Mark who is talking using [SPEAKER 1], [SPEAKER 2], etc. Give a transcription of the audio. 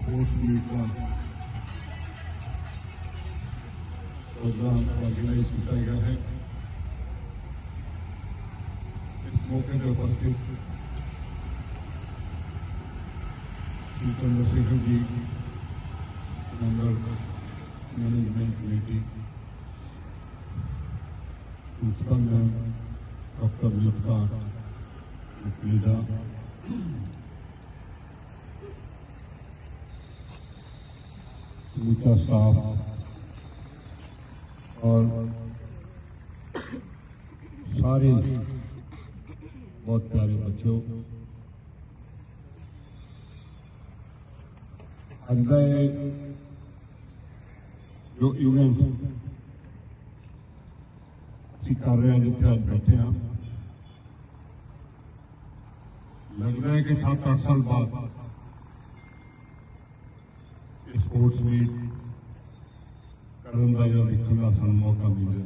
[SPEAKER 1] Sports meet का programme organise किया गया है। इस मौके पर उपस्थित Shri Chandrashekhar ji, member management committee, principal ma'am doctor Mitra लीडा, समूचा स्टाफ और सारे बहुत प्यारे बच्चों, आज का जो इवेंट असी कर रहे हैं, जिथे आज बैठे हैं, लगता है कि 7-8 साल बाद स्पोर्ट्स मीट करने का या देखने का सानू मौका मिले।